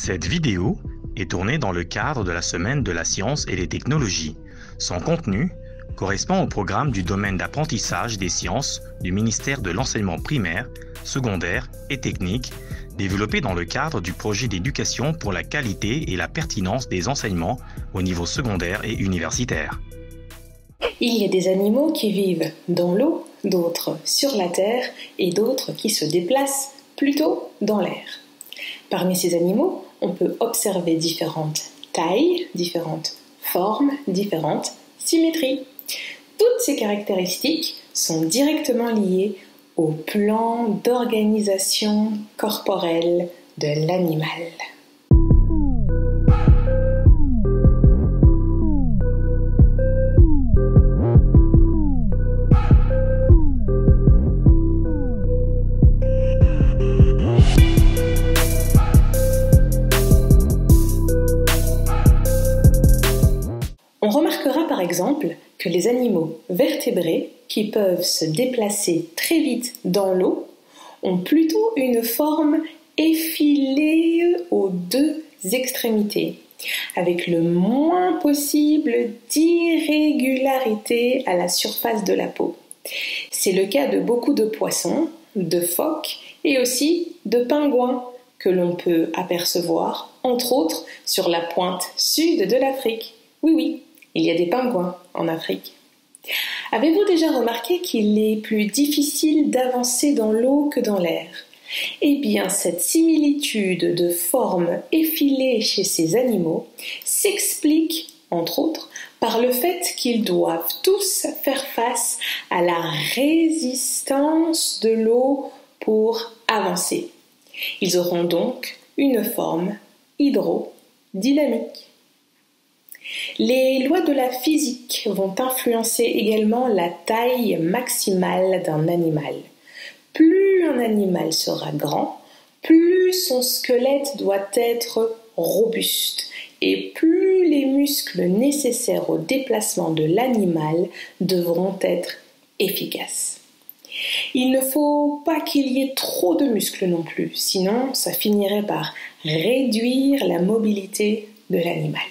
Cette vidéo est tournée dans le cadre de la Semaine de la science et des technologies. Son contenu correspond au programme du domaine d'apprentissage des sciences du ministère de l'enseignement primaire, secondaire et technique, développé dans le cadre du projet d'éducation pour la qualité et la pertinence des enseignements au niveau secondaire et universitaire. Il y a des animaux qui vivent dans l'eau, d'autres sur la terre et d'autres qui se déplacent plutôt dans l'air. Parmi ces animaux, on peut observer différentes tailles, différentes formes, différentes symétries. Toutes ces caractéristiques sont directement liées au plan d'organisation corporelle de l'animal. On remarquera par exemple que les animaux vertébrés qui peuvent se déplacer très vite dans l'eau ont plutôt une forme effilée aux deux extrémités, avec le moins possible d'irrégularité à la surface de la peau. C'est le cas de beaucoup de poissons, de phoques et aussi de pingouins que l'on peut apercevoir, entre autres, sur la pointe sud de l'Afrique. Oui, il y a des pingouins en Afrique. Avez-vous déjà remarqué qu'il est plus difficile d'avancer dans l'eau que dans l'air ? Eh bien, cette similitude de forme effilée chez ces animaux s'explique, entre autres, par le fait qu'ils doivent tous faire face à la résistance de l'eau pour avancer. Ils auront donc une forme hydrodynamique. Les lois de la physique vont influencer également la taille maximale d'un animal. Plus un animal sera grand, plus son squelette doit être robuste et plus les muscles nécessaires au déplacement de l'animal devront être efficaces. Il ne faut pas qu'il y ait trop de muscles non plus, sinon ça finirait par réduire la mobilité de l'animal.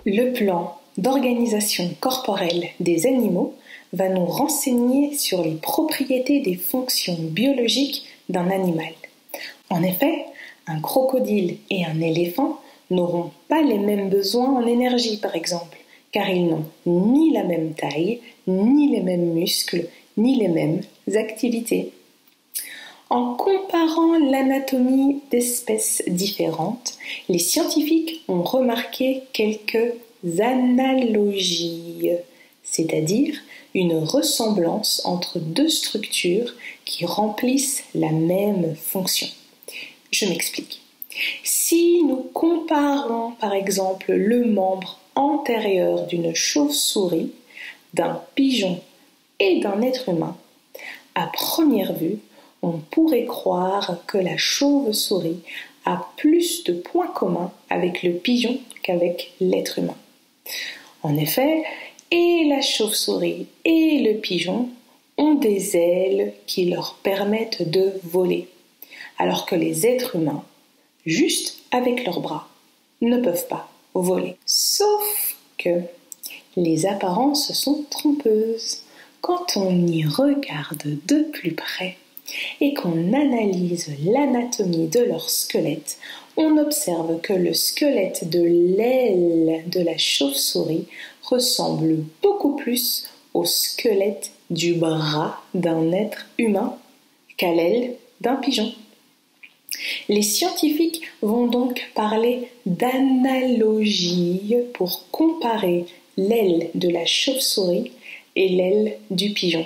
Le plan d'organisation corporelle des animaux va nous renseigner sur les propriétés des fonctions biologiques d'un animal. En effet, un crocodile et un éléphant n'auront pas les mêmes besoins en énergie, par exemple, car ils n'ont ni la même taille, ni les mêmes muscles, ni les mêmes activités. En comparant l'anatomie d'espèces différentes, les scientifiques ont remarqué quelques analogies, c'est-à-dire une ressemblance entre deux structures qui remplissent la même fonction. Je m'explique. Si nous comparons par exemple le membre antérieur d'une chauve-souris, d'un pigeon et d'un être humain, à première vue, on pourrait croire que la chauve-souris a plus de points communs avec le pigeon qu'avec l'être humain. En effet, et la chauve-souris et le pigeon ont des ailes qui leur permettent de voler, alors que les êtres humains, juste avec leurs bras, ne peuvent pas voler. Sauf que les apparences sont trompeuses. Quand on y regarde de plus près et qu'on analyse l'anatomie de leur squelette, on observe que le squelette de l'aile de la chauve-souris ressemble beaucoup plus au squelette du bras d'un être humain qu'à l'aile d'un pigeon. Les scientifiques vont donc parler d'analogie pour comparer l'aile de la chauve-souris et l'aile du pigeon,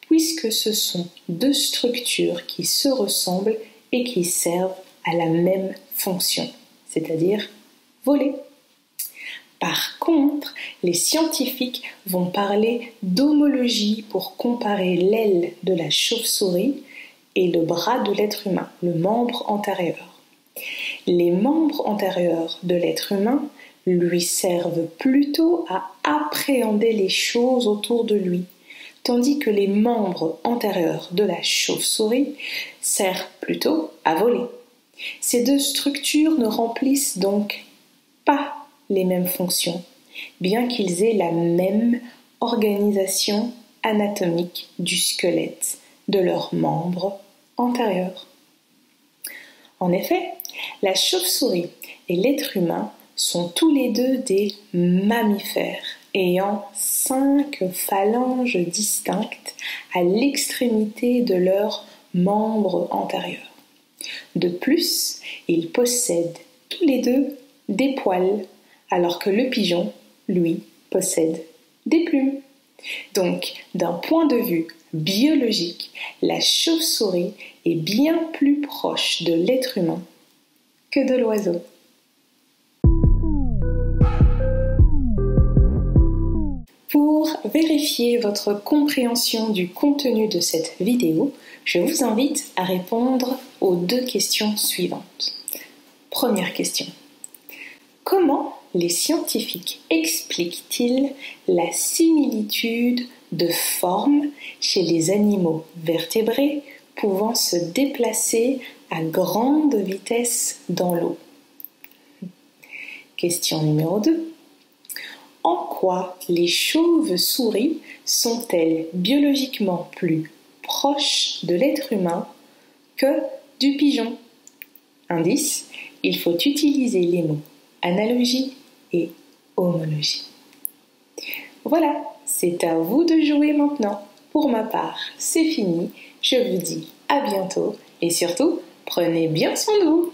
puisque ce sont deux structures qui se ressemblent et qui servent à la même fonction, c'est-à-dire voler. Par contre, les scientifiques vont parler d'homologie pour comparer l'aile de la chauve-souris et le bras de l'être humain, le membre antérieur. Les membres antérieurs de l'être humain lui servent plutôt à appréhender les choses autour de lui, tandis que les membres antérieurs de la chauve-souris servent plutôt à voler. Ces deux structures ne remplissent donc pas les mêmes fonctions, bien qu'ils aient la même organisation anatomique du squelette de leurs membres antérieurs. En effet, la chauve-souris et l'être humain sont tous les deux des mammifères ayant 5 phalanges distinctes à l'extrémité de leurs membres antérieurs. De plus, ils possèdent tous les deux des poils, alors que le pigeon, lui, possède des plumes. Donc, d'un point de vue biologique, la chauve-souris est bien plus proche de l'être humain que de l'oiseau. Pour vérifier votre compréhension du contenu de cette vidéo, je vous invite à répondre aux 2 questions suivantes. Première question. Comment les scientifiques expliquent-ils la similitude de forme chez les animaux vertébrés pouvant se déplacer à grande vitesse dans l'eau? Question numéro 2. En quoi les chauves-souris sont-elles biologiquement plus proches de l'être humain que du pigeon? Indice, il faut utiliser les mots analogie et homologie. Voilà, c'est à vous de jouer maintenant. Pour ma part, c'est fini. Je vous dis à bientôt et surtout, prenez bien soin de vous.